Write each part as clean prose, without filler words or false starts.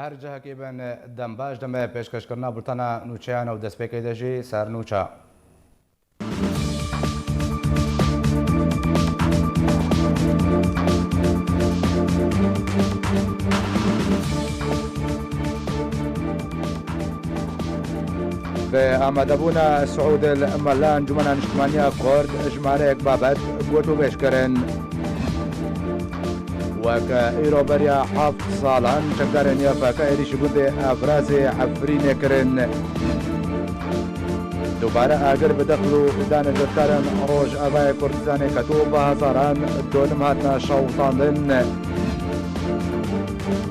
هر جهة بن دنباش دم پیشکش کرنا برتنا نوچیان و دست پیکی دجی سر نوچا به آماده بونا سعود الملان جمعنا نشتمانیا کرد اجماله بابت گوتو بیش کرن وكا إيرو بريا حافظ صالان شكرن يا فاكا إيريش بودي أفرازي حفرين كرن دوباره اگر بدخلو دان جركارن روج أباي كردستاني كتوبة هزاران دولم هاتنا شوطاندن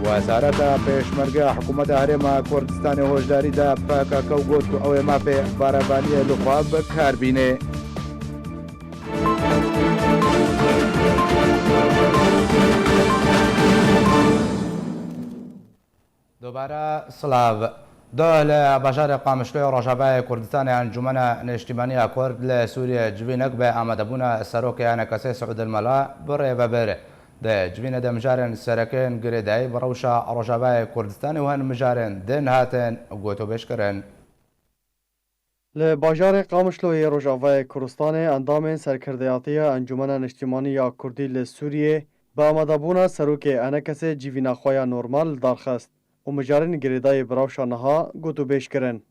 وزارة پیشمرگه حکومت هرما کردستان هوشداری دا فاکا کوگوت کو او ما په باربانی لخواب کاربینه دوباره سلاو دول بشار قامشلوی روجاوای کردستان انجمن اجتماعی کرد لسوریه جوینک به آماده بونا سروک انکاسی سعود الملا بره و بره ده جوین ده مجارن سرکن گریدای بروشا روجاوای کردستان و هن مجارن دن هاتن گوتو بیش کرن لباجار قامشلوی روجاوای کردستان اندام سرکردیاتی انجمن اجتماعی کردی لسوریه با آماده بونا سروک انکاسی جوینا خویا نورمال درخواست و مجارن گریدای براوشا نها گوتو بیش کرن.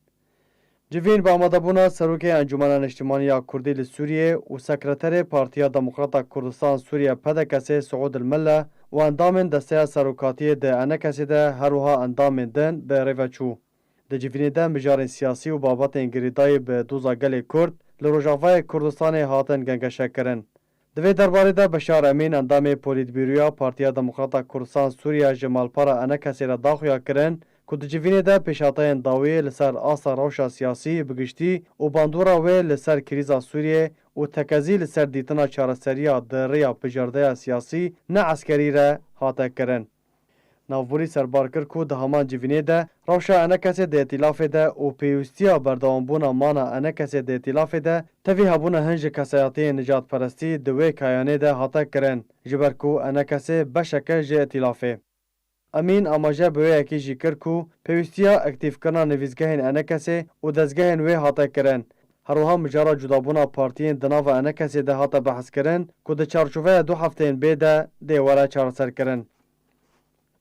جوین با آماده بونا سروک انجمن اجتماعی کردی لسوریه و سکرتر پارتیا دموکرات کردستان سوریه پدکسی سعود الملا و اندام دسته سروکاتی ده انکسی ده هروها اندام دن به ریوچو. ده جوین ده مجارن سیاسی و بابت گریدای به دوزا گل کرد لروجاوای کردستان هاتن گنگشه کرن. دوی درباره ده بشار امین اندام پولیتبیرویا پارتیا دموکرات کردستان سوریه جمالپارا انکسی را داخویا کرن که ده جوین ده پیشاتین داوی لسر آسا روشا سیاسی بگشتی و باندورا وی لسر کریزا سوریه و تکزی لسر دیتنا چارسریا ده ریا پجرده سیاسی نه عسکری را حاته کرن. ناوبوری سربار کر که ده همان جوینه ده روشا انکسی ده اطلاف ده و پیوستیا بردوانبونا مانا انکسی ده اطلاف ده تفی هبونا هنج کسایاتی نجات پرستی دوی کایانه ده حاته کرن جبر که انکسی بشکه جه اطلافه. امین آماجه به یکی جیکر کو پیوستیا اکتیف کرنا نویزگهین انکسی و دزگهین وی حاته کرن. هروها مجارا جدابونا پارتیین دناو انکسی ده حاته بحث کرن که ده چارچوه دو هفتین بیده دیواره چارسر کرن.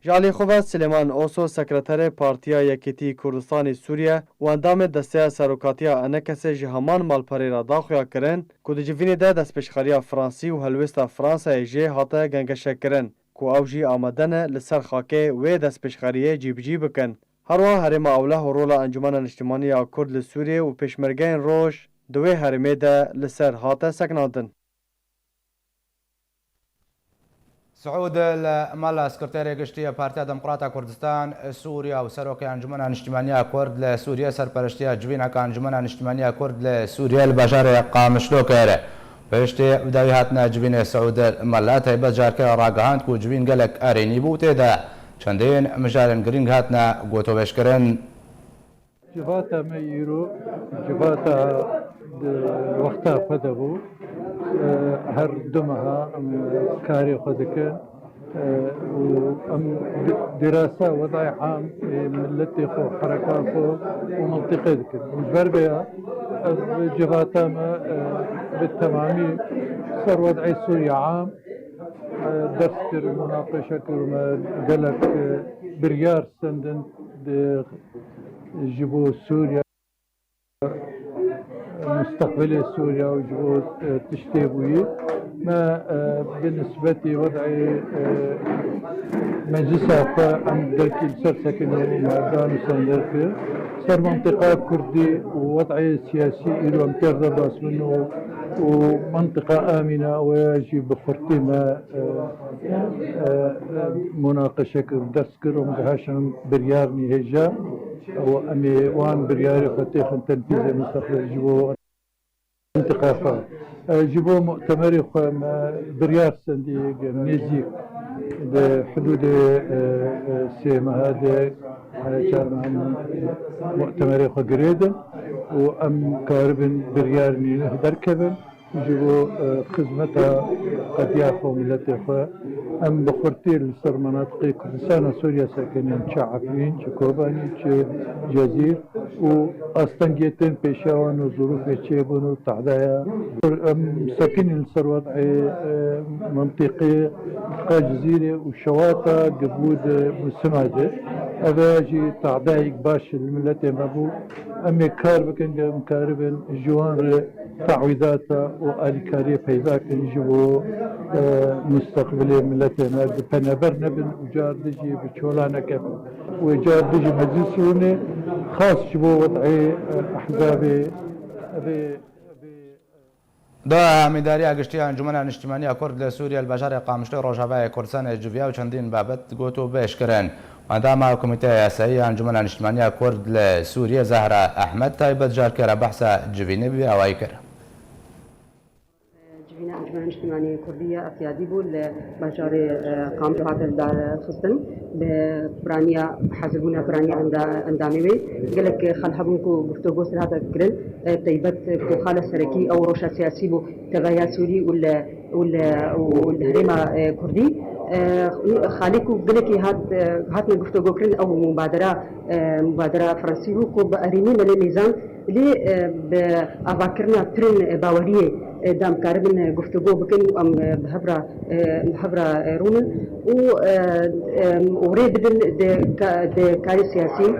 جالی خواه سلیمان اوسو سکرتر پارتیا یکیتی کردستان سوریه و اندام دسته سروکاتیا انکسی جهمان مالپری را داخویا کرن که ده جوین ده دست پشخاریا فرانسی و هلوستا فرانسا جه حاته گنگشه کرن که او جی آمدن لسر خاکه و دست پشخاریه جیب بکن. هروا هرم اوله و رولا انجمن اجتماعی کرد لسوریه و پشمرگین روش دوی هرمه ده لسر حاته سکناندن. سعود الملا سكرتير قشتيه بارتيا ديمقراطية كردستان سوريا وسروك انجمن اجتماعية كرد لسوريا سرپرشتيا جوينا كانجمن اجتماعية كرد لسوريا البشر قامشلو كره پشتی بداوی هاتنا جوین سعود الملا تایبت جارکه راگهاند کو جوین گلک ارینی بوده ده چندین مجارن گرینگ هاتنا گوتو بیش کرن جباتا ميرو جباتا وقتها فدبو هر دمها كاري خذك دراسة وضع عام ملتي خو حركات خو ومنطقة ذكر مجبر جباتا بالتمامي صار وضعي سوريا عام درس كر مناقشة كر قالك بريار سندن جبو سوريا مستقبل سوريا وجبو تشتيبوي ما بالنسبة وضعي مجلس عند ذلك السرسكن ومعدان وسندرك صار منطقة كردي ووضعي سياسي إلو امتر راس منه ومنطقة آمنة ويجب بفرتما مناقشة كردسكر ومقهاشا بريارني هجا وأمي وان برياري فتيخ تنفيذ مستقبل جبو منطقة جبو مؤتمري بريار سندي نزيك حدود سيما هذا كان مؤتمري قريدا وأم كاربن بريارني دركبن جبو خدمتها قد ياخو ملتي ام بخورتي لسر مناطق كردستان سوريا ساكنين شعفين شكوباني جزير واستنجيتين بيشاوان وظروف تشيبون وتعدايا ام ساكنين لسر وضع منطقي جزيرة وشواطئ قبود مسمادة هذا يجي تعدايك باش الملة مبو امي كاربكن مكاربن جوان تعويضات والكاريه پیدا کنی جو مستقبل ملتنا بنابر نبن وجار دجي بچولانا كف وجار دجي مجلسونه خاص جو وضعي احزاب دا همیداری اگشتی انجمن اجتماعی کرد لسوریه البشر قامشته روجاوای کردستان جویا و چندین بابت گوتو بهش کرن مادام کمیته اسایی انجمن اجتماعی کرد لسوریه زهرا احمد تایبت جار کرا بحث جوینه بی اوای کرد جوینا انجمن اجتماعی کردیه افیادی بود لبشر قام جهات دار خستن به برانیا حزبونا برانیا اندامیوی قالك خلحبون کو گفتگو سر هذا کرن تایبت کو خاله سرکی او روشا سیاسی بو تبايا سوري والهريمه كردي خاليكو قالك هات گفتگو کرن او مبادره فرنسي كو باريني من ميزان اللي بافكرنا ترن باوريه دام كاربن گفتگو بكن ام بهبرا رومن وريد بدن كاري سياسي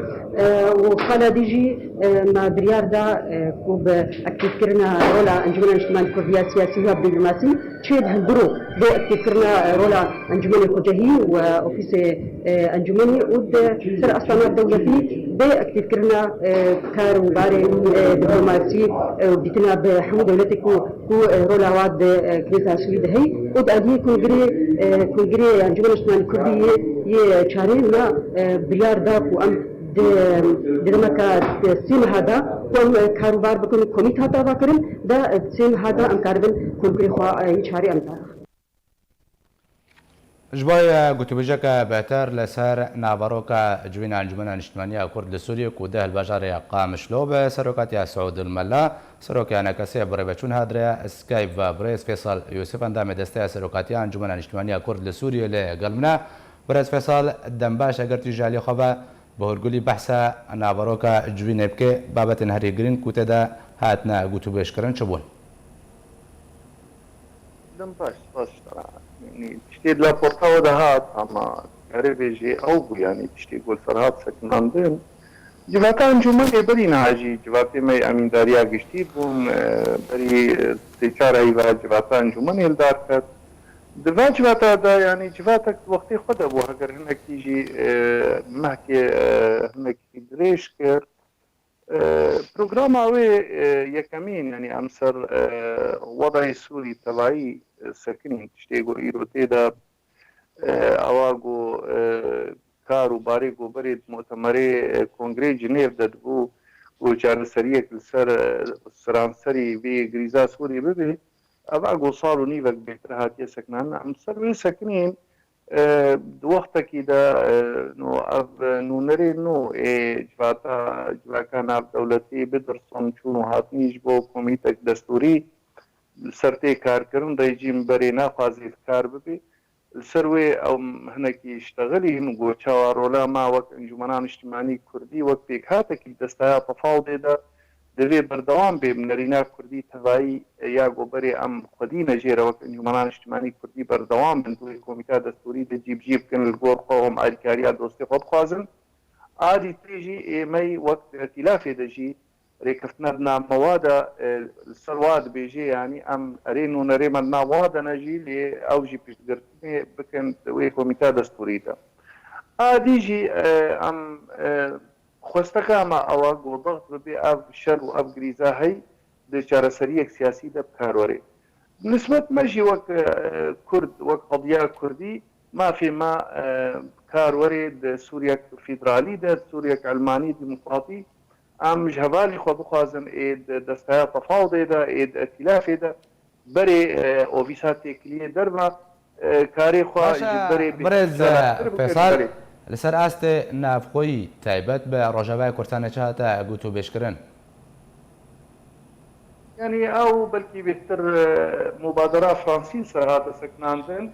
وخلا ديجي ما بريار دا كوب اكتيف كرنا رولا انجمن اجتماعي كردية سياسية بدبلوماسي تشيد هندرو بو اكتيف كرنا رولا انجمن الكوجهي واوفيس انجمني ود سر اصلا الدولتي بو اكتيف كرنا كار وباري دبلوماسي وديتنا بحمود دولتي كو رولا واد كنيسة سويد هي ود ادي كونغري انجمن اجتماعي كردية يشارين ما بريار دا كو ام درمكا سين هذا كون كاروبار بكون كوميت هذا باكرم دا سين هذا ام كاربن كونكري خوا يشاري امتا جبايا قتبجك باتر لسر نافاروكا جوين انجمن اجتماعية كرد لسوريا كوده البشر قامش لوب سروكاتيا سعود الملا سروكي انا كسي بريبتشون هادريا سكايب بريس فيصل يوسف اندام دستيا سروكاتيا انجمن اجتماعية كرد لسوريا لقلمنا بريس فيصل دمباش اگر تجالي خبا بهرگولی بحث ناوروکا جوینه بکه بابت نهری گرین کوته دا هاتنا گوتو بهش کرن چه بون؟ دم باش يعني تشتي لا بورتاو ده هات اما ريفيجي او يعني تشتي قول فرهات سكنان دين جواتان جمعه بري ناجي جواتي مي امين داريا گشتي بون بري تيچار ايوا جواتان جمعه الدار كت دفاع جواتا دا يعني جواتك وقتي خود ابو هگر هنك يجي محكي هنك دريش كر بروجرام اوي يكمين يعني امسر وضعي سوري تبعي سكني تشتيغو ايروتي دا اواغو كارو باريغو بريد مؤتمري كونغري جنيف دادبو وجان سريك السرانسري في غريزا سوري ببي أبغى صاروا نيفك بيترهات يسكنان عم صاروا ساكنين وقتها كده نو نري نو جواتا ناف دولتي بدرسون شنو هاتني جبو كوميتك دستوري سرتي كار كرن دايجيم برينا فازي كار ببي السروي او هناك يشتغلي نقول شاورولا ما وقت انجمنان اجتماعي كردي وقت بيك هاتك دستايا تفاوض ده دوی بردوام به نرینا کردی تبایی یا گوبری ام خودی نجیره وقت انجمنان اجتماعی کردی بردوام من دوی کمیته دستوری ده جیب کن الگور قوم آریکاریا دوستی خود خوازن آدی تیجی ایمی وقت ائتلاف دجی ریکفتنا دنا موادا السرواد بیجی یعنی ام ارینو نریمن نوادا نجی لی اوجی پیشگرتنی بکن دوی کمیته دستوری ده آدی جی ام خوستکا ما اواق و ضغط ببي اف شر و اف غريزا هي د چارەسەریەک سیاسی ده بکارۆرێ نسبت مەژی وەک کورد وەک قضیە کوردی مافێما کارۆرێ د سووریا فیدرالی ده سووریەک ئەلمانی دیموکراتی ئەم ji hevalî xwe bixwazin ê destaya tefawdê de ê di îtilafê de berê ofîsa têkiliyê derve karê xwe ji berê فێسال لەسەر ئاستێ نافخۆیی تایبەت بە ڕۆژاوای کوردستانە چاتە گوت و بێشکردن يعني او بلكي بيتر مبادرة فرنسية هذا سكناندن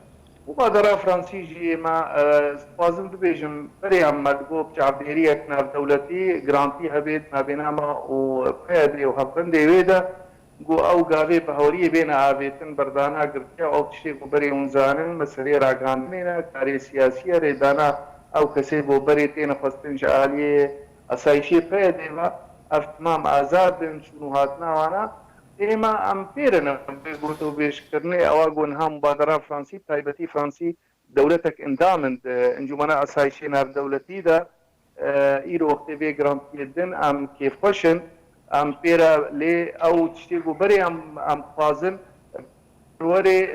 مبادرة فرنسي جي ما سبازم ببيجم بري عمل بو بجعبيرية ناف دولتي جرانتي هبيت ما بينما وقيادي وهبندي ويدا جو او قابي بهوري بين عابيتن بردانا قرتيا او تشي بري ونزانن مسري راقاندنا كاري سياسية ريدانا او كسي بو بري تين خستن شعالي اسايشي قيادي ما افتمام آزاد شنو هاتنا وانا إما أمبيرنا بيقولوا بيشكرني أواجون هم مبادرة فرنسي تايبتي فرنسي دولتك اندامند انجمنا أسايشين دولتي دا إيرو وقت بي جرانتي الدن أم كيف فشن أمبيرا لي أو تشتيقوا بري أم قازم وري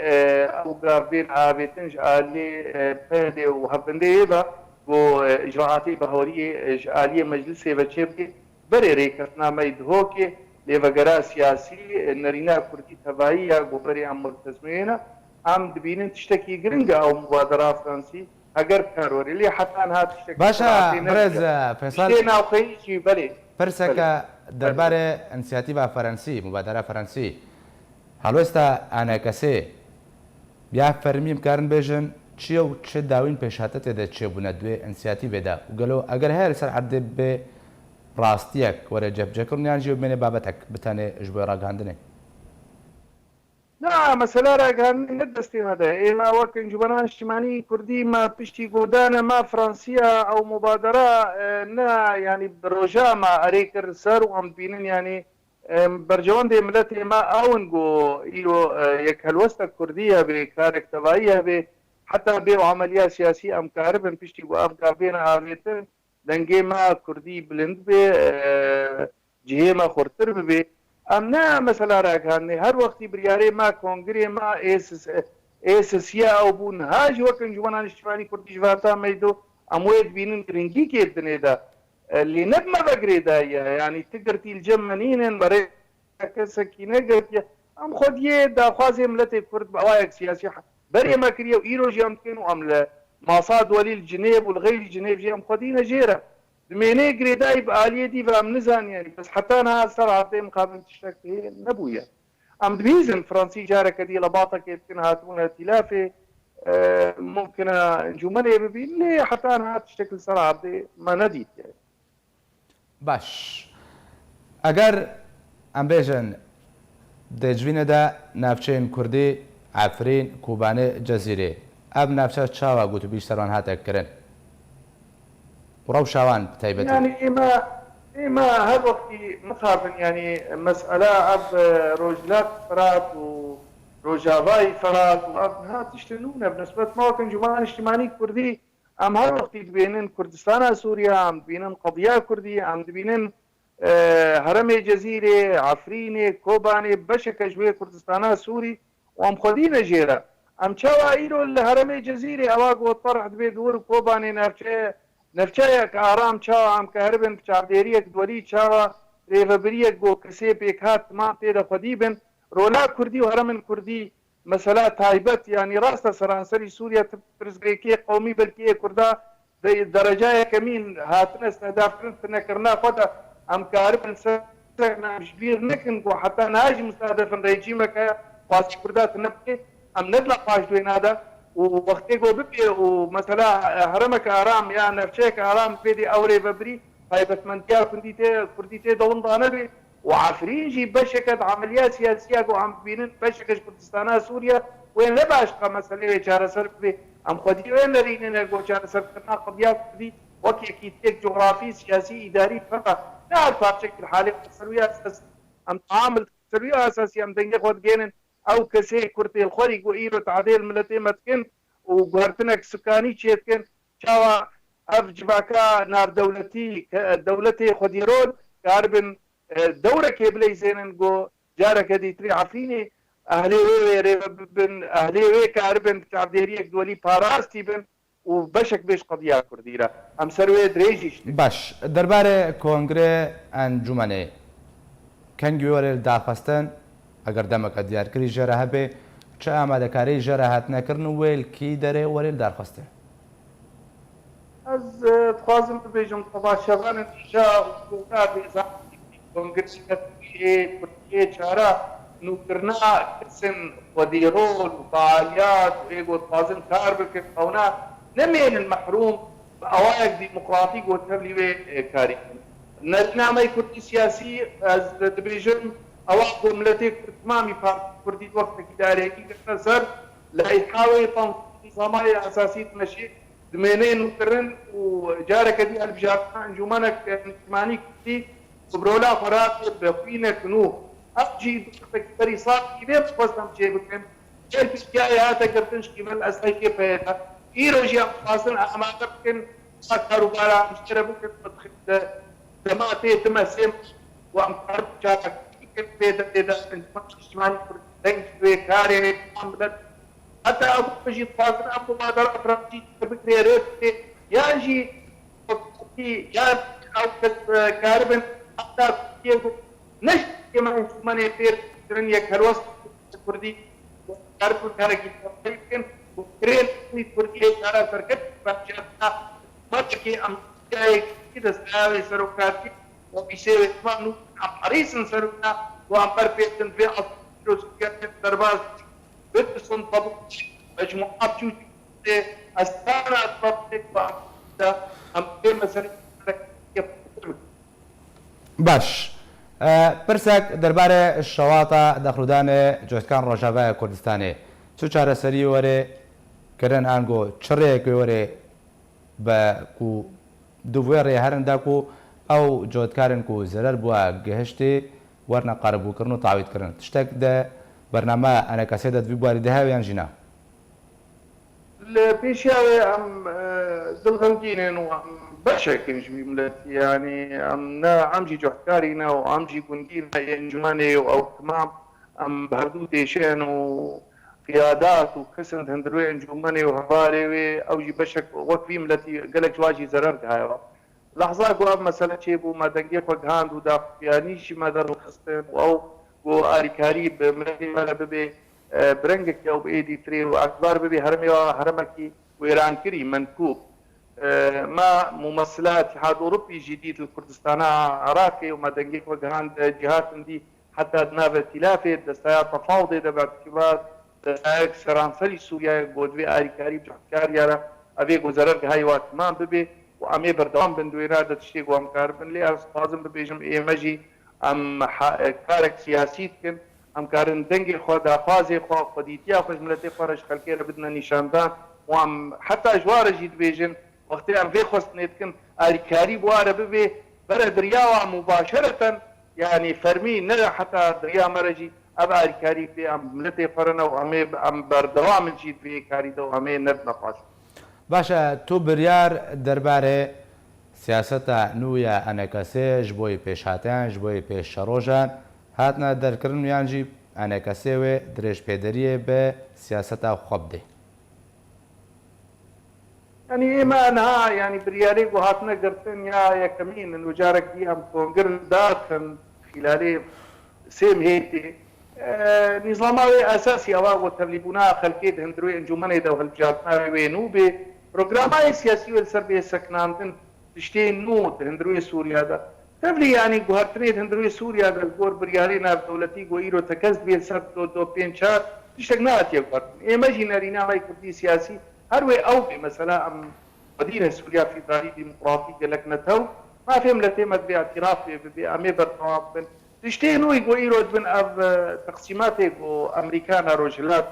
أو قابين عابتنج آلي بهدي وهبندي إذا و إجراءاتي بهوري إجرائية مجلسي بتشبكي بري ريكتنا ميدهوكي لێڤەگەرا سیاسی نەرینا کوردی تەڤاییە گۆبەری ئەم ملتەزمێنە ئەم دبینن تشتێکی گرنگە ئەو مبادرە فرەنسی ئەگەر کارۆری لێ حەتان هات باشە برێز فێساڵ ناوخەیەکی بەێ پرسەکە دەربارەی ئینسیاتیڤا فەرەنسی مبادرە فەرەنسی هەڵوێستا ئانەکەسێ بیا فەرمی بکارن بێژن چییە و چه داوین پێشهاتە تێدا چێبوونە دوێ ئینسیاتیڤێدا وگەلۆ ئەگەر هەیە لەسەر عەردێ بێ ڕاستیەک وەرە جەبجەکردنیان ژێ بمێنێ بابەتێک بتانێ ژ بۆی ڕاگەاندنێ نا مەسەلا ڕاگەاندنی نەدەستی هەدە ئێمە وەک ئەنجومەنە نیشتیمانی کوردی ما پشتی گۆدانە ما فڕەنسیە ئەو مبادرە نا ینی ڕۆژە ما ئەرێ کرد سەر و ئەم بینن ینی بەرجەوەندێ ملەت ئێمە ئەون گۆ ئیرۆ یەک هەلوەستە کوردیە بێ کارێک تەڤاییە بێ حتا بێ و عملیە سیاسی ئەم کارە بن پشتی بۆ ئەفگا بێنە ئاوێتن دەنگێ ما کوردی بلند بێ جهێمە خورتتر ببێ ئەم نا مەسەلا ڕاگەاندنێ هەر وەختی بریارێ ما کۆنگرێ ما ئێسسیا ئەو بوون هاژ وەک ئەنجومەنە نیشتیمانی کوردی ژڤاتا مەیدۆ ئەموێ بینن گرنگی کێدنێدا لێ نەبمە بەگرێدایە ینی تگرتی الجەمەنینن بەڕێ کەسەکی نەگرتیە ئەم خۆدیێ داخوازێ ملەتێ کورد بەوایەک سیاسی بەرێمە کردە و ئیرۆژیان بکەن و ئەم لە ماسا دوليل جنيب والغير جنيب جي ام خدينا جيرة دميني قريداي بآلية دي فام نزان يعني بس حتى انا صار عطي مقابل تشتكي نبويا ام دبيزن فرنسي جارة كدي لباطة كيتكن هاتون ائتلافي ممكن انجومني ببين لي حتى انا تشتكي صار عطي ما نديت يعني باش ئەگەر ئەم بێژن دەجوینە دا ناوچەین کوردی عفرین کوبانێ جەزیرێ ئەم ناوچە چاوە گوتوبیش سەروان هاتەکردن وڕەو شاوان تایبەت يعني إما هذا وقتي مخافن يعني مسألة أب روجلات فرات وروجافاي فرات وأب ها تشتنونا بالنسبة ما كان جماعة اجتماعي كردي أم هذا وقتي تبينن كردستان سوريا أم تبينن قضية كردية أم تبينن هرمي جزيرة عفرينة كوباني بشكل جوية كردستان سوري وأم خدينا جيرة ام چاوا ایرو الهرمي جزيري اواق وطرح دبي دور كوباني نفچايك آرام چاوا ام كهربن بچارديريك دوري چاوا ريفبريك بو كسي بيكات ما تيدا خديبن رولا كردي وهرمن كردي مسألة تايبت يعني راستا سرانسري سوريا تبرزغيكي قومي بلكي كردا درجة كمين هاتنا استهداف نكرنا خدا ام كهربن سرنا مشبير نكن حتى ناجي مستهدفا ريجيمك قاسي كردا تنبكي ام ندلق باش دوين هذا ووقتي جو ببي ومثلا هرمك ارام يا نفشيك ارام بيدي اوري ببري هاي بس منطقه كرديتي دون ضانبي وعفرين جي بشكت عمليات سياسيه وعم بينن بشكت كردستان سوريا وين لا باشقى مساله جار سربي ام خدي وين لرينا جو جار سربنا قضيات دي وكي كيتك جغرافي سياسي اداري فقط لا بشكل حالي سوريا ام تعامل سوريا اساسي ام دنجه خد جينن او كسي كرتي الخوري وإيرو تعديل ملتي متكن وقهرتنك سكاني تشيتكن شاوا افجباكا نار دولتي خديرون كاربن دورة كيبلي زينن جو جارك دي تري عفيني اهلي وي بن اهلي وي كاربن تعديريك دولي باراستي بن وبشك بيش قضية كرديرة ام سروي دريجيش باش دربارة كونغري انجومني كان جوال داخستن ئەگەر دەمەکە دیارکردی ژێرە هەبێ چه ئامادەکاری ژێرە هاتنەکردن و وێلکی دەرێ وەرێ دارخستێ ئەس دخوازم ببێژم تەماشەوانن ئیشا کۆنگرسی چارە نوکرنا کسن وديرول وفعاليات ويقول طازن كاربك هنا نمين المحروم بأوائل ديمقراطي وتبلي كاري نرنا ما يكون سياسي از دبيجن أواقع ملتي تمامي فردي وقت كداري كي سر لا يحاول نظامي أساسي تمشي دمينين نوكرن وجارك دي البجار انجمانك اجتماعي كتي وبرولا فرات بقينك نو أجي تكتري صار كبير فصلهم شيء بكم كيف جاي هذا كرتنش كمال أسرع كيف هذا يروجي فاصل أماكن كن كاروبارا مشتري بكم تدخل تماتي تمسم وأمكار جاك كيف هذا اجتماعي دين في كاري عملت حتى أبو بجي فاصل أبو ما درا فرنسي بكري ريت يجي يا أو كاربن حتى كيف نش كمان من يصير ترني كروس كردي كاربون كاركي لكن وكرين في كردي كارا سركت فجأة ما تكي أم جاي كده ساوي سرقاتي وبيسوي تمام عريس سرقنا وأم بربيتن في أصل كانت درباز بتسون طبق مجموعة شو أستانا طبق بعد أم مثلا باش پرسێک دەربارەی شەواتە دەخلودانێ جۆتکان ڕۆژاوای کوردستانê چ چارەسەری وەرێ کردن ئەنگۆ چڕێک وەرێ بە و دوێ ڕێ هەرندا و ئەو جۆتکارن و زەرەر بووە گەهشتێ وەرنە قارەبووکردن و تاویدکردن تشتێک دە بەرنامە ئەنەکەسێ دەدوی بواری دەهاویان ژینا لە پێشیاوێ ئەم دڵغەمگینن و بەشێکیش ملت يعني ئەمجی جۆحکارینە و ئەمجی گوندین ئەنجومانێ و ئەو تمام ئەم بەهردوو تێشێن و قیادات و کەسن هەندروێ ئەنجومانێ و هەوارێوێ ئەوژی بەشێک وەکوی ملەتی گەلێک جواژی زەرەر هایەوە لەحظا گوڵ مەسەلە چێ بوو مادەنگێ خۆگهاند و داخیانیشی مادەڕخستن و ئەو بۆ ئاریکاری بە ملەتی مەلە ببێ برنگێکی ئەو بئێدی ترێ و ئەکبار ببێ هەرمێەوە هەرمەکی وێرانکری منکوب ما ممثلات اتحاد اوروبي جديد لكردستان عراقي وما دنجيك وجهان جهات دي حتى ناب ائتلافه دستايا تفاوض ده باعتبار دستايا سرانسري سوريا بودوي اريكاري بحكاريا ابي گزارك هاي وقت ما ببي وامي بردوام بندويرا ده تشتي قوام كاربن لي لازم ببيجم ايمجي ام كارك سياسي كن ام كارن دنجي خدا فازي خو خديتيا خو ملتي فرج خلكي بدنا نشاندان وام حتى اجوار جيد بيجن وقتی ام في خواست نتكن الكاري بواره ببي برا درياوا مباشرة يعني فرمي نرى حتى دريا مرجي ابا الكاري في ام ملتي فرنا وامي ام بردوام جيت في كاري دو امي نبنا فاش باشە تو بریار دەربارەی سیاسەتە نوویە ئەنەکەسێ ji بۆی پێشهاتیان ji بۆی پێشەڕۆژان هاتنە دەرکردن یانجی ئەنەکەسێوێ درێژ پێدەریە بە سیاسەتە خۆ بدێ يعني إما أنها يعني بريالي وهاتنا قرتن يا كمين إنه جارك دي هم كونجر داخل خلال سيم هيتي نظامي أساسي أواق وتبليبونا خلقيت هندروي انجماني دو هالجاتنا وينوبي برنامج سياسي والسربية سكنانتن تشتين نوت هندروي سوريا دا تبلي يعني قهرتنيت هندروي سوريا دا القور بريالي ناف دولتي قويرو تكز بيه سر دو بينشار تشتغنات يقارتن إما جينارينا ما يكردي سياسي هروي أو مثلا أم مدينة سوريا في داري ديمقراطية لكنتو ما في ملتي باعتراف بأمي برطواب تشتينو يقول يرود من أب تقسيماتي و أمريكانا روجلات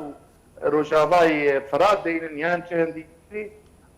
روجافاي فراد دين يان شهندي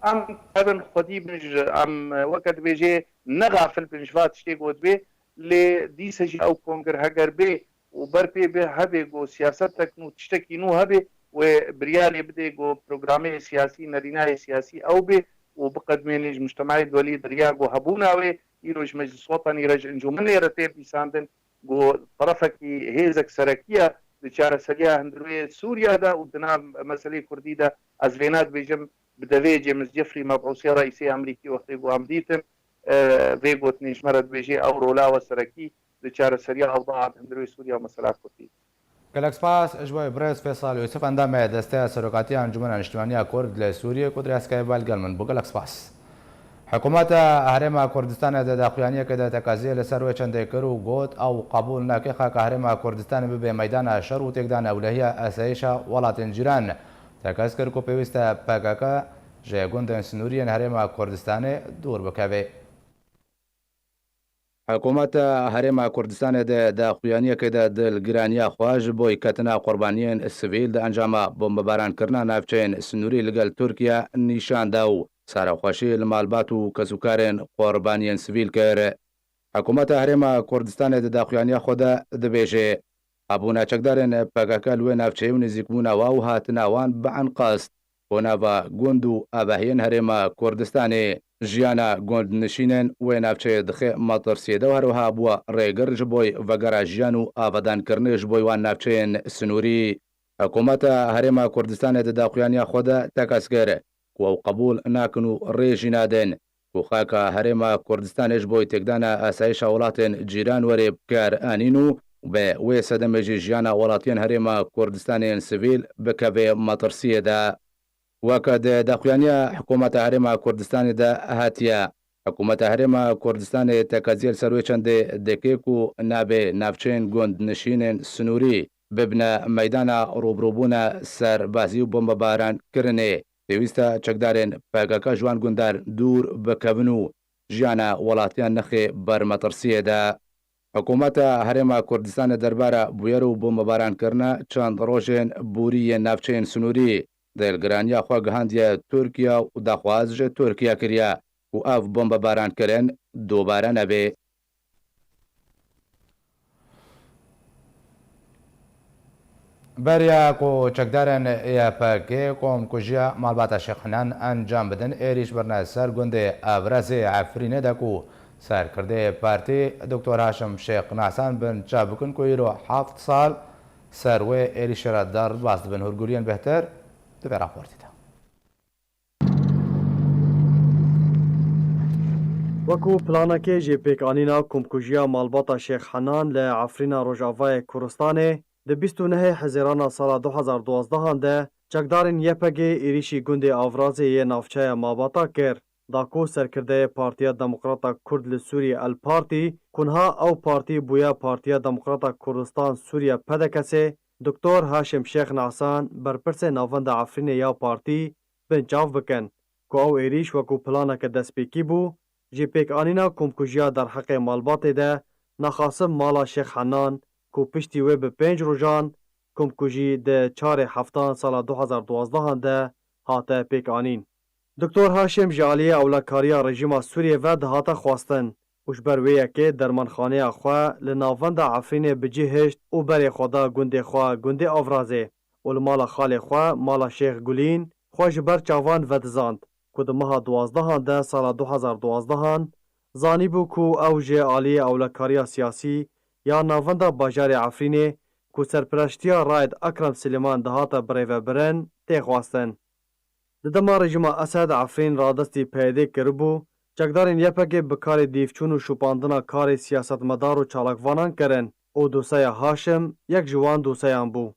أم ابن خدي بنج أم وقت بيجي نغا في البنجفات تشتي قود بي لدي سجي أو كونجر هجر بي وبربي به هبي جو سياستك نو تشتكي نو هبي وبريالي بدي جو برنامج سياسي نريناي سياسي أو بي وبقدمين مجتمعي دولي دريا جو هبونا وي يروج مجلس وطني يرج انجمني رتير بيساندن جو طرفك هيزك سركية بشارة سريا هندروية سوريا دا ودنا مسألة كردي دا أزلينات بيجم بدوي جيمس جيفري مبعوثي رئيسي أمريكي وقتي جو أمديتن فيجو تنيش مرد بيجي أو رولا وسركي بشارة سريا أوضاع هندروية سوريا ومسألة كردي گەلەک سپاس ژبۆی برێز فێساڵ یوسف ئەندامەیە دەستەیە سەرۆکاتی ئەنجومەن نیشتیمانیە کورد لە سووریە و دراستکای بالگەل من بۆ گەلەک سپاس حکوومەتە هەرێما کوردستانە دەداخوایانیە کە دەتەکازیە لەسەر وێ چەندێک کرد و گوت ئەو قبول ناکەی خاکە هەرێما کوردستانی ببێ مەدانە شەڕ و تێکدان ئەولەهیە ئەسایشە وڵاتین جیران تەکەس کرد و پێویستە پەکەکە ژێ گوندên سنووریên هەرێما کوردستانê دوور بکەوێ. حکوومەتە هەرێما کوردستانê de daxuyaniyekê de dilgiraniya xwe ji bo ketina qurbaniyên sivîl di encama bombebaranekirina navçeyên Sinûrî li gel Tirkiye nîşan da û sarexweşî li malbat û kesûkarên qurbaniyên sivîl kir. Hikûmeta Herêma Kurdistanê di daxuyaniya xwe de dibêje hebûna çekdarên PKK li wê navçeyê û nêzîkbûna wa û hatina wan bi enqast bo nava gund û abehiyên Herêma Kurdistanê jiyana gundnişînên wê navçeyê dixe matirsiyê de herwiha bûwa rêgir ji bo vegera jiyan û avedankirinê ji bo wan navçeyên Sinûrî. Hikûmeta Herêma Kurdistanê di daxuyaniya xwe de tekez kir ku ew qebûl nakin û rê jî nadin ku xaka Herêma Kurdistanê ji bo têkdana asayişa welatên cîran werê bikar anîn û bi wê sedemê jî jiyana welatiyên Herêma Kurdistanên sivîl bikeve matirsiyê de. Weke di daxuyaniya hikûmeta Herêma Kurdistanê de hatiye hikûmeta Herêma Kurdistanê tekeziyê li ser wê çendê dike ku navê navçeyên gundnişînên Sinûrî bibine meydana rûbirûbûna serbazî û bombebarankirinê pêwîst e çekdarên PKK ji wan gundar dûr bikevin û jiyana welatiyan nexê ber metirsiyê de. Hikûmeta Herêma Kurdistanê derbara bûyer û bombebarankirina çend rojên bûriyên navçeyên Sinûrî dilgiraniya xwe gihandiye Tirkiye û daxwaz ji Tirkiye kiriye û ev bombebarankirin dobare nebe. Beriya ku çekdarên YPG komkujiya malbata Şêx Henan encam bidin êrîş birine ser gundê Evrazê Efrînê de ku serkirdê partî Dr Haşim Şêx Nasan bin çabikin ku îro 7 sal ser wê êrîşê re derbas dibin hûrgûriyên bêhter divê raportê de. وەکو پلانەکê jê pêkanîna komkujiya malbata Şêx Henan li Efrîna Rojavayê Kuristanê di 29 Hezêrana sala 2012 de çekdarên YPG êrişî gundê Avrazê yê navçeya malbata kir. Da ku serkirdeyê Partiya Demokrata Kurd li Sûriyê El Partî kunha ew partî bûye Partiya Demokrata Kurdistan Sûriye PDKSê Dr Haşim Şêx Nasan berpirsê navenda Efrînê ya partî bin çav bikin ku ew êrîş wekû planeke destpêkî bû ji pêkanîna komkujiya derheqê malbatê de naxasim mala Şêx Henan ku piştî wê bi 5 rojan komkujî di 4 heftan sala 2012 de hate pêkanîn. Dr Haşim ji aliyê ewlekariya rejîma Sûriyê ve dihate xwastin û ji ber wê yekê dermanxaneya xwe li navenda Efrînê bicihişt û berê xwe da gundê xwe gundê Avrazê û li mala xalê xwe mala Şêx Gulîn xwe ji ber çavan vedizand ku di meha 12 de sala 2012 zanîbû ku ew ji aliyê ewlekariya siyasî ya navenda bajarê Efrînê ku serpirestîya Raed Ekrem Silêman dihate birêvebirin tê xwastin. Di dema rejîma Esed Efrîn radestî peyedê kiribû çekdarên YPG bi karê dîvçûn û şûpandina karê siyasetmedar û çalakvanan kirin û doseya Haşim yek ji wan doseyan bû.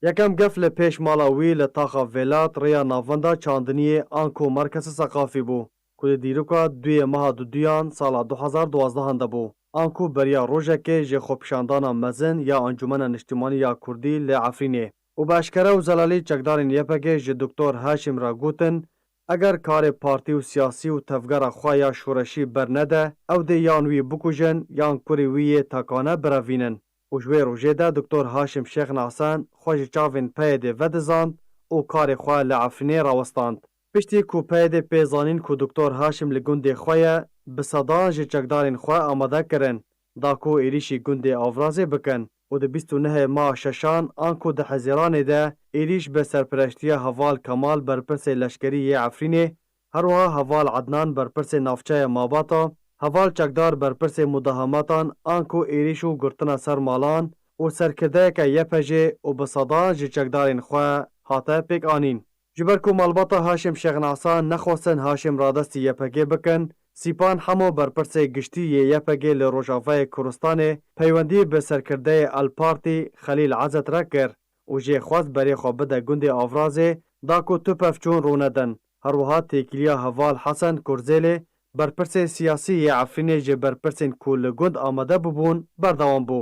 Yekem gef li pêş mala wî li taxa Velat rêya navenda çandiniyê an ku merkeza seqafî bû ku li dîroka duyê meha duyan sala 2012 de bû an ku beriya rojekê ji xwepişandana mezin ya Encumena Niştimanî ya Kurdî li Efrînê û bi eşkere û zelalî çekdarên YPG ji Dr Haşim re gotin eger karê partî û siyasî û tevgera xwe ya şoreşî bernede ew dê yan wî bikujin yan kurê wî yê tekane birevînin. û ji wê rojê de Dr Haşim Şêx Nasan xwe ji çavên peyedê vedizand û karê xwe li Efrînê rawestand. Piştî ku peyedê pêzanîn ku Dr Haşim li gundê xwe ye bi sedan ji çekdarên xwe amade kirin da ku êrişî gundê Avrazê bikin û di 29 meha şeşan an ku di Hezêranê de êrîş bi serpireştiya Heval Kemal berpirsê leşkerî yê Efrînê herwiha Heval Ednan berpirsê navçeya Mabata Heval çekdar berpirsê mudahematan an ku êrîş û girtina ser malan û serkirdeyeke YPG û bi sedan ji çekdarên xwe hate pêkanîn. Ji ber ku malbata Haşim Şêx Nasan nexwestin Haşim radestî YPG bikin Sîpan hemû berpirsê giştî yê YPG li Rojavayê Kuristanê peywendî bi serkirdeyê El Partî Xelîl Ezed re kir û jê xwest berê xwe bide gundê Avrazê da ku tu pevçûn rûnedin. Her wiha têkiliya Heval Hesen Kurzêlê برپرسê siyasî yê Efrînê ji berpirsên ku li gund amade bibûn berdewam bû.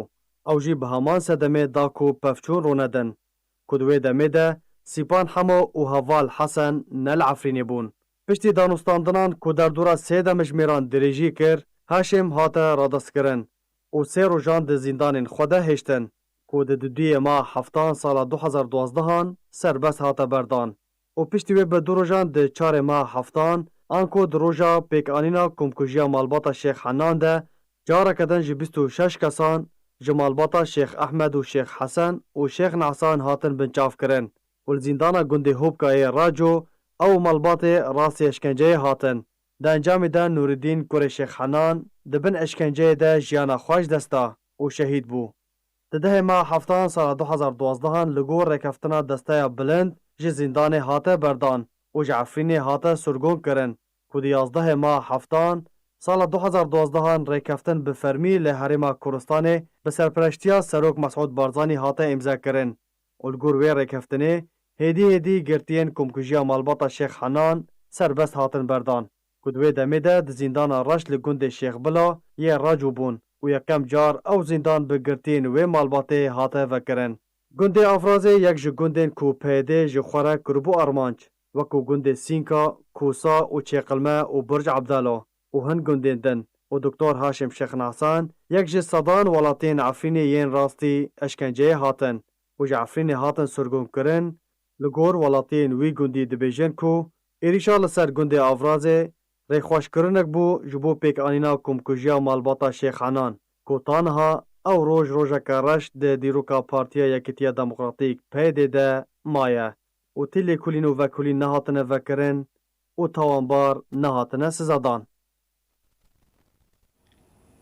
Ew jî bi heman sedemê da ku pevçûn rûnedin. Ku di wê demê de Sîpan Hemo û Heval Hesen ne li Efrînê bûn. Piştî danûstandinan ku derdora sê demijmêran dirêjî kir, Haşim hate radestkirin û 3 rojan di zîndanên xwe de hêştin ku di dudiyê ma heftan sala 2012 serbest hate berdan. û piştî wê bi 2 rojan di 4 ma heftan an ku di roja pêkanîna komkujiya malbata Şêx Henan de careke din ji 26 kesan ji malbata Şêx Ehmed û Şêx Hesen û Şêx Nesan hatin binçavkirin û li zîndana gundê Hopkayê Raco ew malbatê rastî eşkenceyê hatin. Di encamê de Nûreddîn Kurê Şêx Henan di bin eşkenceyê de jiyana xwe ji dest da û şehîd bû. Di dehê ma heftan sala 2012 li gor rêkeftina desteya bilind ji zîndanê hate berdan û ji Efrînê hate surgûn kirin ku di 11 ma heftan sala 2012 rêkeftin bi fermî li Herêma Kurdistanê bi serpereştiya Serok Mesûd Barzanî hate îmzakirin û li gor wê rêkeftinê hêdî girtiyên komkujiya malbata Şêx Henan serbest hatin berdan ku di wê demê de di zîndana reş li gundê Şêxbila yê Raco bûn û yekem car ew zîndan bi girtiyên wê malbatê hate vekirin. Gundê Afrazê yek ji gundên ku PYD ji xwe re kiribû armanc wekû gundê Sînka, Kûsa û Çêqilme û Burj Ebdalo û hin gundên din û Doktor Haşim Şêx Nesan yek ji sedan welatiyên Efrînê yên rastî eşkenceyê hatin û ji Efrînê hatin surgûnkirin. Li gor welatiyên wî gundî dibêjin ku êrîşa li ser gundê Afrazê rêxweşkirinek bû ji bo pêkanîna komkujiya malbata Şêx Henan ku tanha ew roj rojeke reş di dîroka Partiya Yekîtiya Demokratîk PYD de maye û tî lêkolîn û vekolîn nehatine vekirin û tawanbar nehatine sizadan.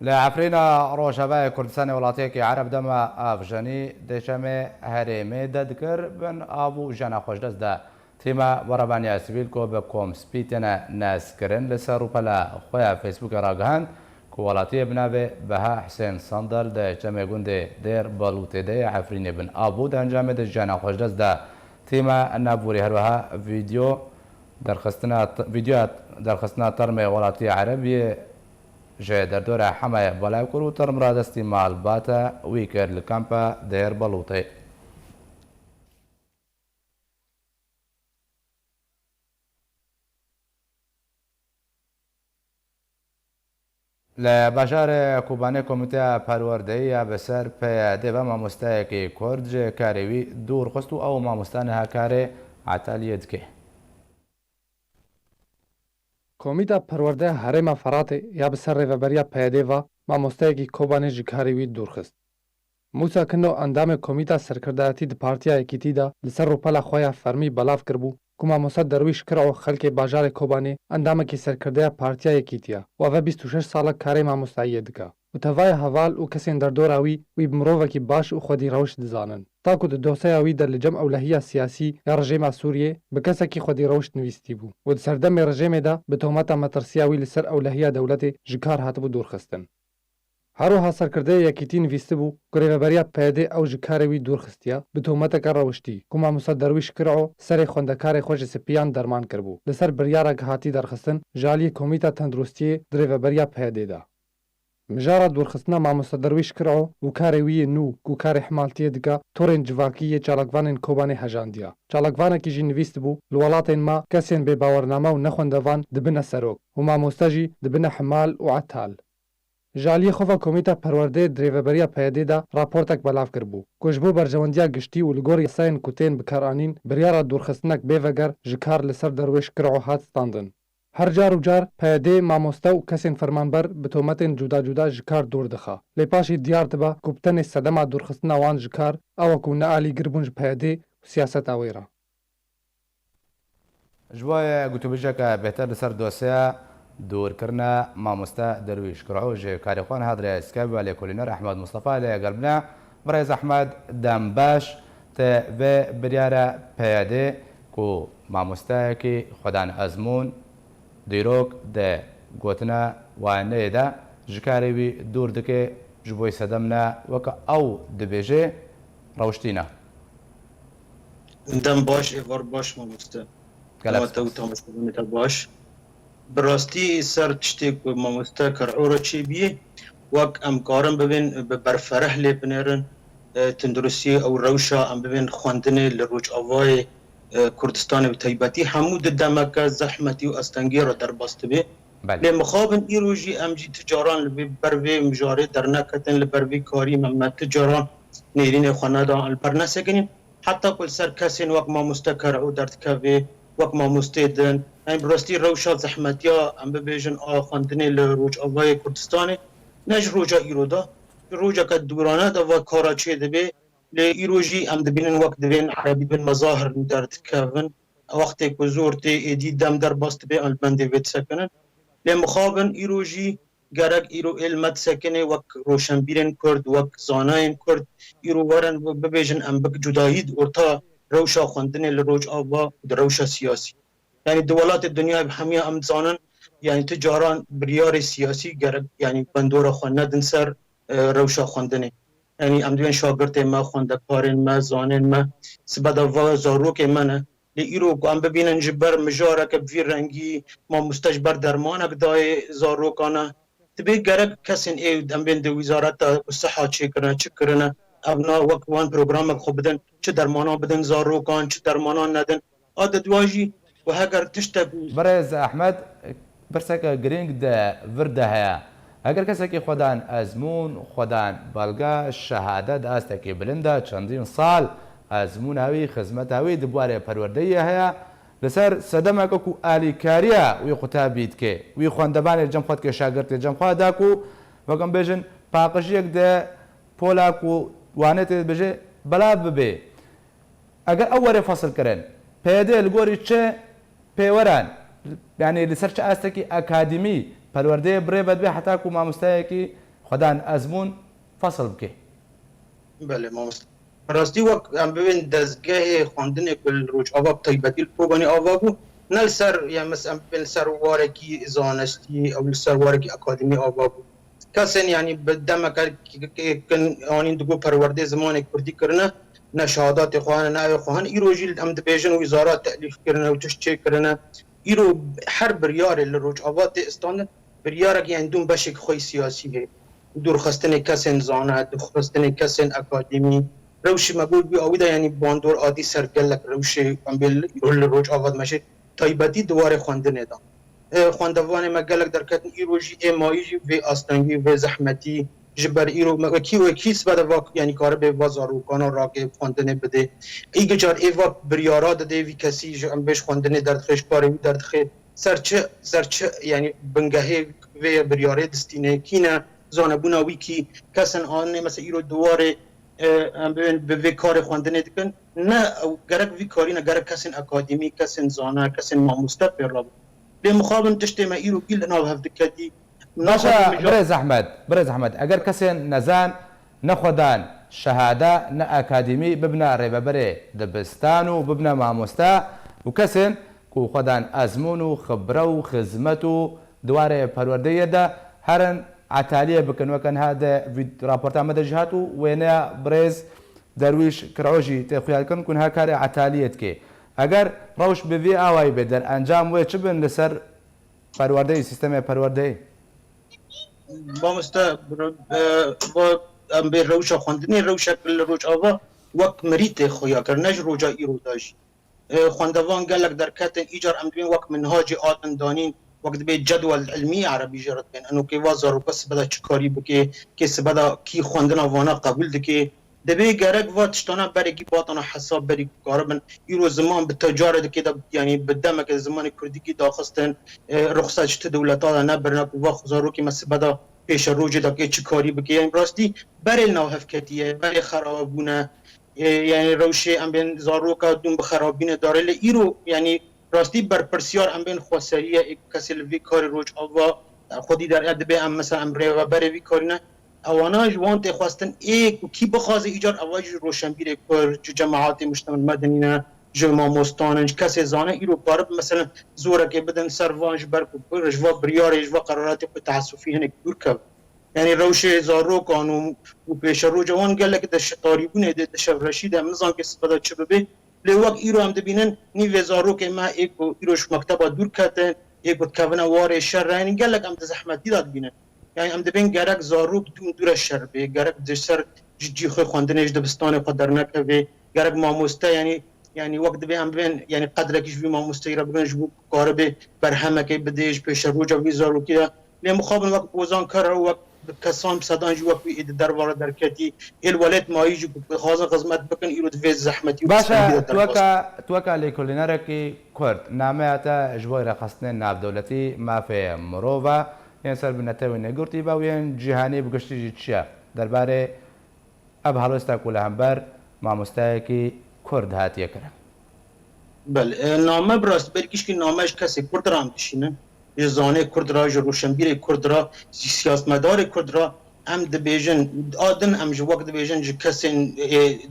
لە عفرینە ڕۆژهەبای کوردستانی وڵاتیەکی عەرب دەمە ئافژەنی دەچەمێ هەرێمێ دەدکرد بن ئابوو ژەنە خۆشدەستدا تیمە بەڕەبانیا سیڤیل کۆ بە کۆمسپی تێنە ناسکردن لەسەر ڕووپەلە خۆیان فەیسبووکە ڕاگەهاند کو وڵاتیە بنابێ بەها حسێن سەندەر دەچەمێ گوندێ دێر بەڵوتێدەیە عفرینێ بن ئابوو دەنجامێ دە ژەنە خۆشدەستدا تیمە نابووری هەروەها ڤیدیۆ دەرخستنا تەرمێ وڵاتی عەرەبیە ژێ دەردۆرە حەمایە بەلای کرد و تەرم ڕادەستی ماڵباتە وی کرد لە کەمپە دێر بەڵوتێ. لە باژارێ کوبانێ کۆمیتە پەروەردەیە بەسەر پێدێ مامۆستایەکی کورد ژێ کارێوی دوورخست و ئەو مامۆستانە هاکارێ عتالیە دکێ. کۆمیتا پەروەردەیە هەرێما فەراتێ یا بەسەر ڕێڤەبەریە پەیەدێڤە مامۆستایەکی کۆبانێ ji karê wî dûrxist. Mûsa Kindo endamê komîta serkirdayetî di Partiya Yekîtî de li ser rûpela xwe ya fermî belav kiribû ku mamosta Derwîş Kirao xelkê bajarê Kobanê endamekî serkirdeya Partiya Yekîtî ye û ev 26 salek karê mamostayiyê dike û tevaya heval û kesên derdora wî bi mirovekî baş û xwedî rewş dizanin. Ta ku di dosyeya wî de li cem ewlehiya siyasî ya rejêma Sûriyê bi kesekî xwedî rewş nivîstî bû û di serdemê rejêmê de bi tometa metirsiya wî li ser ewlehiya dewletê ji kar hatibû dûrxistin. Heroha serkirdeyê Yekîtî nivîstî bû ku rêveberiya PYD ew ji karê wî dûrxistiye bi tometeke rewiştî ku mamosta Derwîş Kirao serê xwendekarê xwe ji spiyan derman kiribû. Li ser biryarek hatî derxistin ji aliyê Komîta Tendurustiyê di rêveberiya PYD de. Mijara dûrxistina mamosta Derwîş Kirao û karê wî yê nû ku karê himaltiyê dike torên civakî yê çalakvanên Kobanê hejandiye. Çalakvanekî jî nivîst bû li welatên me kesên bêbawername û nexwendevan dibine serok û mamosta jî dibine himal û etal. Ji aliyê xwe Komîta Perwerdeyê di rêveberiya PYD de raportek belav kiribû ku ji bo berjewendiya giştî û li gor yasayên ku tên bikaranîn biryara dûrxistinek bêveger ji kar li ser Derwêş Kirao hat standin. Her car û car PYD mamoste û kesên fermanber bi tometên cuda cuda ji kar dûr dixe. Lê paşî diyar dibe ku bi tenê sedema dûrxistina wan ji kar ew ku nealîgir bûn ji PYD û siyaseta wê re. Ji bo gotûbêjeke bêhter li ser dosyeya دورکردنا مامۆستا دەرویش کڕۆ ژێ کاریخۆن هەدرێ سکەب لێ کۆلینەر ئەحمەد مستەفا لێ گەلبنا بڕێز ئەحمەد دەم باش تێ بریارە پەیەدێ و مامۆستایەکی خۆدان ئەزمون دیرۆک دێ گوتنە وانەیەدا ji karê wî dûr dike ji bo sedemne weke ew dibêje rewştîne. Dem baş êvar baş mamoste. Te baş. براستی سر تشتی که ماموستا کرعورا چی بیه وک ام کارم ببین برفره لی بنرن تندرسی او روشا ام ببین خواندنه لروج آوای کردستان و تایباتی همود دمکه زحمتی و استنگی را در باسته بی لی مخابن ایروژی ام جی تجاران لبی بروی مجاره در نکتن لبروی کاری ممت تجاران نیرین خانادا البر نسکنیم حتی کل سر کسی وک ما مستکر او درد که وک ما مستیدن این براستی روشا زحمتیا ام ببیجن خواندنه لروج آوای کردستان نج روجا ایرودا روجا که دورانه دا و کاراچه دبی لی ایروژی ام دبینن وقت دبین عربی بن مظاهر درد کهون وقتی که زورتی ایدی دم در باست بی البنده وید سکنن لی مخابن ایروژی گرگ ایرو علمت سکنه وک روشنبیرن کرد وک زاناین کرد ایرو ورن ببیجن ام بک جدایید ارتا روشا خوندن لروج آوا در روشا سیاسی یعنی دولات دنیا همه ام زانن یعنی تجاران بریار سیاسی گرگ یعنی بندور خواندن سر روشا خوندنه یعنی ام دوین شاگرد ما خوندکارن ما زانن ما سبدا و زاروک منه لی ایرو ام ببینن جبر مجاره که بوی رنگی ما مستجبر درمانک دای زاروکانه تبی گرگ کسین اید ام بین دو وزارت صحه چه کرنه ابنا وقت وان پروگرام خوب بدن چه درمانا بدن زاروکان چه درمانا ندن عادت واجی و هگر تشتک برز احمد برسك جرينج ده ورده هيا اگر کسی که خودان ازمون خودان بلگا شهادت است که بلنده چندین سال ازمون هاوی خدمت هاوی دوباره پرورده هيا لسر صدمه کو الیکاریا وی خطابید که وی خواندبان جمع خود که شاگرد جمع خود داکو وگم بیجن پاقش یک ده پولا کو وانت بجه بلا ببه اگر اول فصل کرن پیده الگوری چه پیوران يعني لسرچ استكي اكاديمي پرورده بري بد حتى کو ما مستاكي خدان ازمون فصل بكي بله ما راستی وقت ام ببین دزگاه خواندن کل روج آواب تایبتی الپوگانی آوابو نل سر یا مثلا بین سر وارکی زانستی او سر وارکی اکادمی آوابو کسین یعنی بدم کن آنین دگو پرورده زمان کردی کرنه نه شهادات خوان نه خوان ایروجیل ام دبیجن وزارات تألیف کرنه و تشچه کرنه ایرو هر بریار لروج آوات استان بریار که اندون بشک خوی سیاسی ہے دور خستن کسین زانه دور خستن کسین اکادمی روش مقول بی آویده یعنی باندور عادی سرگلک روش امبیل لروج آوات مشه تایبتی دواره خواندنه دا خواندوان مگلک در کتن ایروجی امایی و آستانگی و زحمتی جبر ایرو وکی سبد واق یعنی کار به وزاروکانا را که خواندنه بده ایگه جار ایوا بریارا داده وی کسی جم بهش خواندنه درد خش کاری درد خیر سرچه یعنی بنگهه و بریاره دستینه کینه زانبونا وی کی کسن آنه مثلا ایرو دواره به کار خواندنه دکن نه گرگ وی کاری نه گرگ کسن اکادمی کسن زانه کسن ماموسته پر به مخابن تشته ما ایرو گیل ناو هفدکتی ناشا برز احمد اگر کسی نزان نخودان شهاده نه اکادمی ببنا ریببره دبستان و ببنا ماموستا و کسی کو خودان ازمون و خبره و خدمت و دواره پرورده ده هرن عتالیه بکن وکن هذا في رابورت مدى جهات وينا برز درويش كروجي تخيل كن ها كاري عتاليت كي اگر روش بفي اوای بدر انجام و چبن لسر پرورده سیستم پرورده با مستا با ام به روش خواندنی روش کل روش آوا وقت مریت خویا کرنج روجا ایرو داش خواندوان گلک در کتن ایجار ام دوین وقت منهاج آتن دانین وقت به جدول علمی عربی جرات بین انو که وازارو پس بدا چکاری بکه که بدا کی خواندن وانا قبول دکه دبی گرگ و تشتانا برگی باتانا حساب بری کاربن ایرو زمان به تجاره دکه دا یعنی بدمه که زمان کردی که داخستن رخصت شت دولتا نه برنک و خزارو که مثل بدا پیش روج دکه چکاری بکه یعنی راستی بری نو هفکتیه بری خرابونه یعنی روشه ام بین زاروکا دون بخرابینه داره لی ایرو یعنی راستی بر پرسیار ام بین خواسریه یک کسی لوی کار روج آوا خودی در ادبه ام مثلا ام ریو بری وی کارینه اواناج وانت خواستن ایک کی بخوازه ایجار اواج روشنبیر کار جماعات مجتمع مدنی نه جمع مستانج کسی زانه ایرو کارب مثلا زوره که بدن سروانج برکو رجوا بریار رجوا قرارات تعسفی هنک دور کب یعنی روش زارو کانو و پیش رو جوان گله که دش طاریبونه ده دش رشید هم نظام که سپدا چه ببه لوق ایرو هم دبینن نی زارو که ما ایک ایروش مکتبا دور کتن يقول كابنا واري الشر يعني قال لك أم زحمة داد بينا يعني أم دبين جارك زاروك دون الشر بي جارك دشر جي خو خواندنيش دبستاني قدرنا كبي جارك ما مستا يعني وقت بي أم بين يعني قدرك يجي ما مستير بين جبو قاربي برهمك بديش بيش روجا ويزارو كده لمقابل وقت وزان كرر وقت كسان بصدان جو وقت إيد دربارة دركتي الولد ما يجي بخازن خدمت بكن يرد في زحمتي باشا توكا لكوليناركي كورد نامعتا جويرة خصنين ناب دولتي ما في مروفا ينسر بنتاوي نقرتي باوين جهاني بقشتي جيتشيا درباري اب هلوستا كولا همبر ما مستاكي كورد هاتي كرا بل نامه براست بلکیش که نامش کسی کرد را هم دشینه زانه کرد را روشنبیر کرد را سیاستمدار کرد را هم دبیجن آدن هم جو وقت دبیجن جو کسی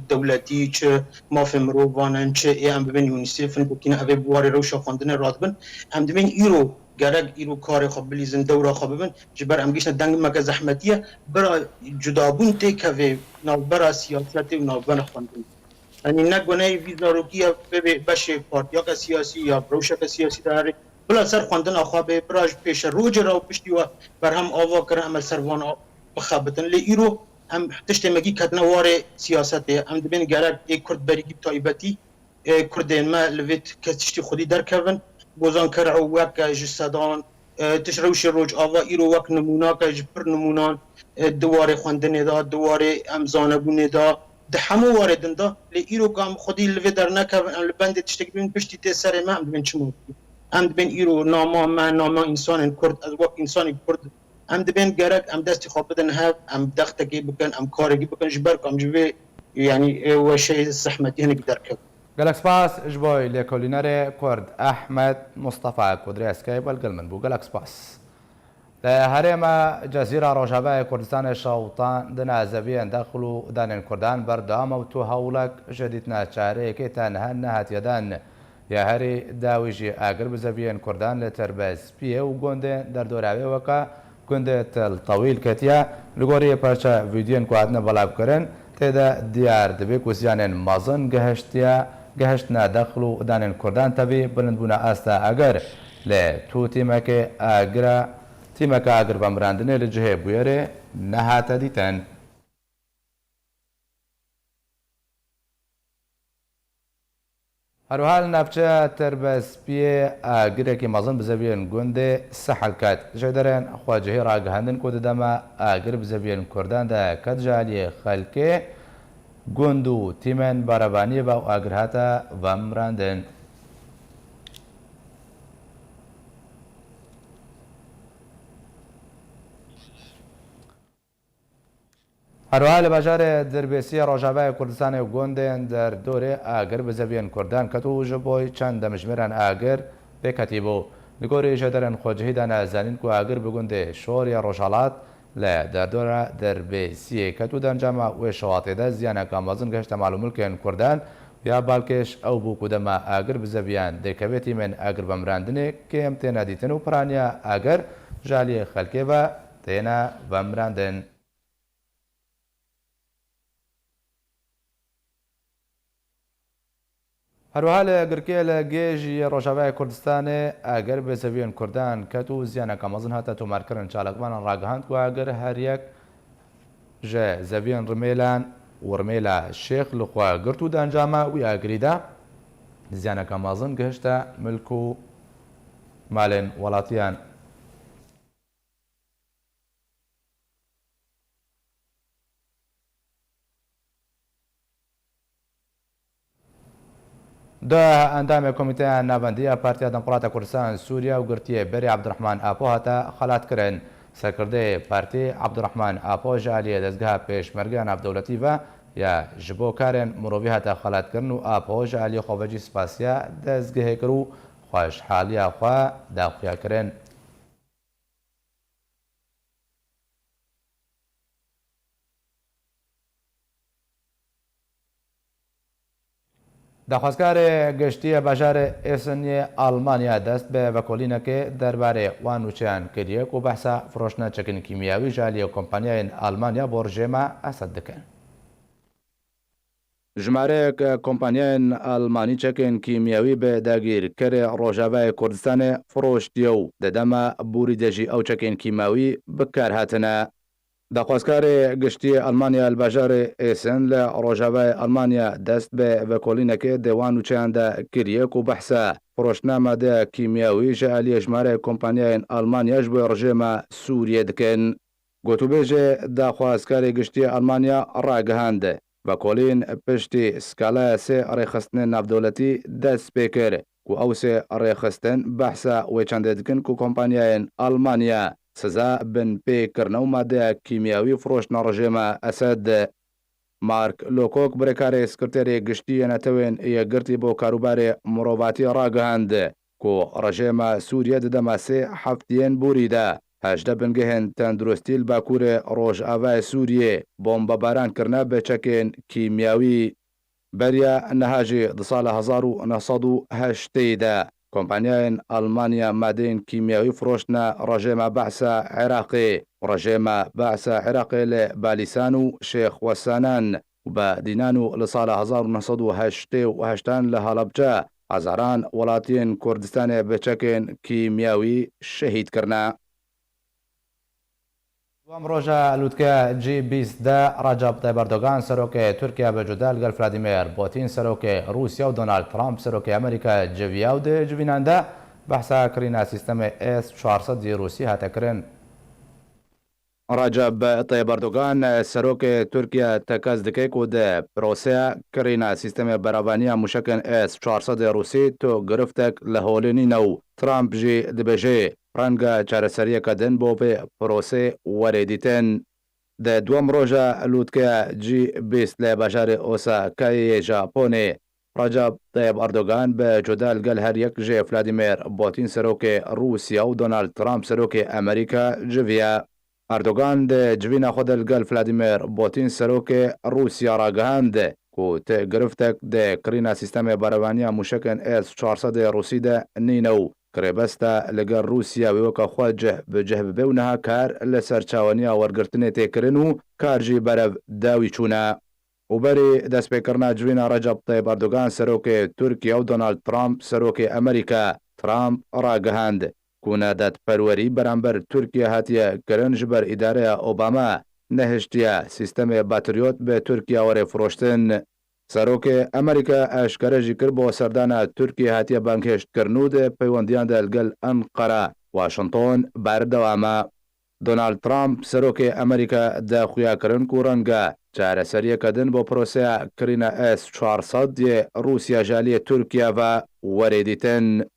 دولتی چه مافی مروبانن چه هم ببین یونیسیفن بکنه اوه بواری روشا خواندن رادبن هم دبین ایرو گرگ ایرو کار خواب بلیزن دورا خواب ببین جبر هم گیشن دنگ مکه زحمتیه برا جدابون تیکوه نوبرا سیاستی و نوبن خواندن یعنی نگونه ویزا رو کیا به بشه پارتیا که سیاسی یا بروشا که سیاسی داره بلا سر خواندن آخوابه براش پیش روج را پشتی و بر هم آوا کرن عمل سروان بخابتن لی ایرو هم تشتمگی کدنوار سیاست هم دبین گرد یک کرد بریگی تایبتی کردین ما لویت کتشتی خودی در کون بوزان کرعو وک جسدان تشروش روج آوا ایرو وک نمونا که جبر نمونان دوار خواندن دا دوار امزانه بونه دا ده همو واردن دا لی ایرو کام خودی لوی در نکون لبند تشتگی بین پشتی تی سر ما هم دبین چمو هم دبین ایرو ناما ما ناما انسان کرد از وقت انسان کرد هم دبین گرک هم دستی خواب بدن هف هم دختگی بکن هم کارگی بکن جبر کام جوی يعني وشيء الزحمة هناك دركب قالك سباس جبوي لكوليناري كورد أحمد مصطفى كودري سكايب القلمن بو قالك سباس هريما جزيرة روجابا كردستان الشوطان دنا زبيا داخلو دان كردان بردام وتو هولك جديدنا تشاري كي تنهن هات يدان يا هري داويجي اقرب زبيا كردان لترباز بيه وغوندين در دوراوي وكا غوندي الطويل كتيا لغوري بارشا فيديون كوادنا بلاب كرن تدا ديار دبي كوسيانن مازن گهشتنا داخلو دان كردان تبي بلندبونا استا اگر لتو تيمك اگر تيمك اگر بمراندنه لجهه بويره نهات ديتن هروحال نفچه تربس بيه اگره که مازن بزبين گونده سحلکات جدرن خواجهی راگهندن کود دما اگر بزبين کردان ده کد جالی خلکه گوندو تیمن باربانی با اگرهاتا ومراندن هروحال بجار دربیسی روجابای کردستان و گوندن در دوره آگر بزبین کردان کتو جبوی چند دمجمران آگر بکتیبو نگوری جدرن خوجهی دان زنین کو آگر بگونده شور یا روشالات لا در دوره دربیسی کتو دنجام و شواطی ده زیانه کامازن گشت معلومل که کردان یا بالکش او بو کدما آگر بزبیان دکویتی من آگر بمراندنه که امتنا دیتن و پرانیا آگر جالی خلکه و تینا بمراندن هروحال گرکی لگیجی روجابای کردستان اگر به زبیان کردان کتو زیانه کامازن هاتا تو مرکرن چالکمان راگهاند و اگر هر یک جه زبیان رمیلان و رمیلا شیخ لخوا گرتو دانجاما و اگریدا زیانه کامازن گهشتا ملکو مالن ولاتیان ده اندام کمیته نابندی پارتی دموکرات کردستان سوریا و گرتی بری عبدالرحمن آپو هاتا خلات کرن سرکرده پارتی عبدالرحمن آپو جالی دزگاه پیشمرگان عبدالدولتی و یا جبو کارن مروی هاتا خلات کرن و آپو جالی خوبجی سپاسیا دزگاه کرو خوش حالیا خوا داخویا کرن دخواستکار گشتی بشار ایسنی آلمانیا دست به وکولینه که درباره وانوچیان کریه و بحثا فروشنا چکن کیمیاوی جالی کمپانیای آلمانیا برجما اسد دکن. ژمارەیەک کۆمپانیایان ئەڵمانی چەکێن کیمیاوی بە داگیرکەرێ ڕۆژاوای کوردستانê فرۆشتیە و دەدەمە بووری دەژی ئەو چەکێن کیماوی بکار هاتنە. داخوازکارê گشتیê Almanya li bajarê Êsen li Rojavayê Almanya dest bi vekolînekê dêwan û çayan de kiriye ku behsa firoştina madeya kîmyawî ji aliyê ژمارەیە کۆمپانیایên Almanya ji bo rejêma Sûriyê dikin. Gotûbêjê daxwazkarê giştî Almanya ragihand vekolîn piştî skalaya sê rêxistinên navdewletî dest pê kir ku ew sê rêxistin behsa wê çandê dikin ku kompanyayên Almanya سزا بن پێکردنە و مادەیە کیمیاوی فرۆشتنە ڕژێمە ئەسەد. مارک لۆکۆک برێکارێ سکرتێرێ گشتی نەتەوێن یەکگرتی بۆ کاروبارێ مرۆڤاتی ڕاگەهاند کو ڕژێمە سووریە دەدەمە سێ هەفتیەن بوریدا 18 بنگەهێن تەندروستی لە باکوورێ ڕۆژئاوای سووریێ بۆمبەبارانکردنە بە چەکێن کیمیاوی بەریە نەهاژی دە ساڵە 1970دا. کۆمپانیایên Almanya madeyên kîmyawî firoştina rejêma behsa Iraqê. Rejêma behsa Iraqê li Balîsan û Şêxwesanan û bi dînan û li sala 1980 li Halebca hezaran welatiyên Kurdistanê bi çekên kîmyawî şehîd kirine. Duam roja lûtkeya G20 de Recep Tayyip Erdogan serokê Tirkiye bi cuda li gel Vladimir Putin serokê Rûsya û Donald Trump serokê Amerîka civiya û di civînan de behsa kirîna sîstemê S-400 Rûsî hate kirin. Recep Tayyip Erdogan serokê Tirkiye tekez dike ku di proseya kirîna sîstemê beravaniya mûşekên S-400 Rûsî tu giriftek li holê nîne û Trump jî dibêje ranga çareseriyeka din bo vê prosê werê dîtin. Di duam roja lûtkeya G20 li bajarê Osakayê Japonê Recep Tayyip Erdogan bi cuda li gel her yek jê Vladimir Putin serokê Rûsya û Donald Trump serokê Amerîka civiya. Erdogan di civîna xwe de li gel Vladimir Putin serokê Rûsya ragihand ku ti giriftek di kirîna sîstemê beravaniya mûşekên S-400 Rûsî de nîne û kirêbesta li gel Rûsya wê weka xwe cih bi cih bibe û niha kar li ser çawaniya wergirtinê têkirin û kar jî berev dawî çûne. û berê destpêkirina civîna Recep Tayyip Erdogan serokê Tirkiye û Donald Trump serokê Amerîka. Trump ragihand ku nedetperwerî beramber Tirkiye hatiye kirin ji ber îdareya Obama nehiştiye sîstemê Patriot bi Tirkiye werê firoştin. Serokê Amerîka eşkere jî kir bo serdana Tirkiye hatiye bankheştkirin û di peywendiyan de li gel Enqera Washington berdewame. Donald Trump serokê Amerîka daxuya kirin ku renga çareseriyeka din bo proseya kirîna S-400 yê Rûsya ji aliyê Tirkiye ve werê dîtin.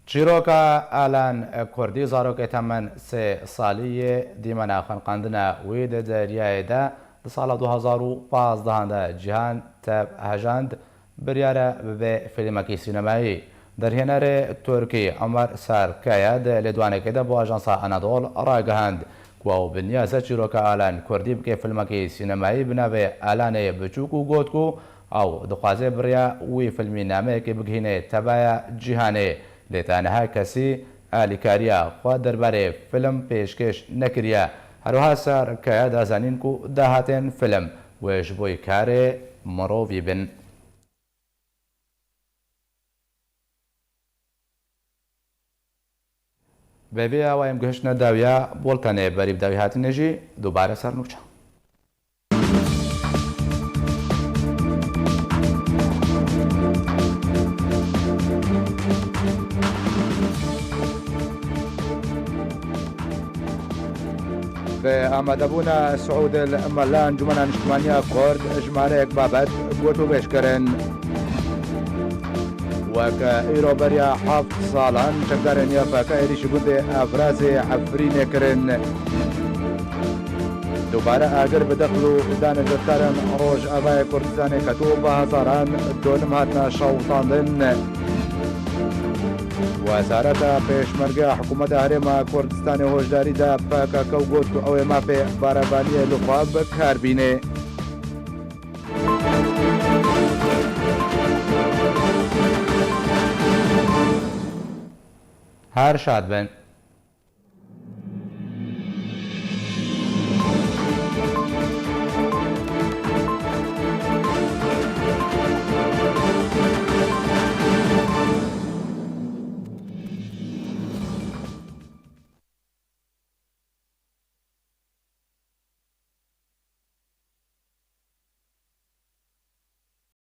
Çîroka Alan Kurdî zarokê temen 3 salî dîmena xwenqandina wê di deryayê de di sala 2015 de cîhan tev hejand biryare bibe filmekî sînemayî. Derhênerê Tirkî Emer Serkaya di lêdwanekê de bo ajansa Anadol ragihand ku ew bi niyazê çîroka Alan Kurdî bike filmekî sînemayî bi navê Alanê biçûk û got ku ew dixwaze biriya wî filmî nameyekê bigihîne tevaya cîhanê. Lê teneha kesî alîkariya xwe derbarê film pêşkêş nekiriye. Herwiha Serkaya dazanîn ku dahatên film wê ji bo karê mirovî bin. Bi vê awa em gihiştine dawiya boltanê berîvdawî hatîne jî dubare ser nûçe. ئامادەبوونا سعود مەلا ئەنجومەنە نیشتیمانیە کورد ژمارەیەک بابەت گوتوبێژکردن. وەکە ئیرۆبەریە 7 ساڵان چەکدارێن یافەکە ێریشی گوندێ ئافرازێ حەفرینێکردن. دووبارە ئاگر بدەخل و دانەجەتکارن ڕۆژ ئاوای کوردستانێ کە تۆ بە هەزاران دۆنم هاتنە شەوتاندن. وەزارەتە پێشمەرگە حکوومەتە هەرێمە کوردستانی هۆشداریدا پاکەکە و گوت و ئەوێ مافێ بارەبانیە لوخوا بەکاربینێ. هەر شاد بن.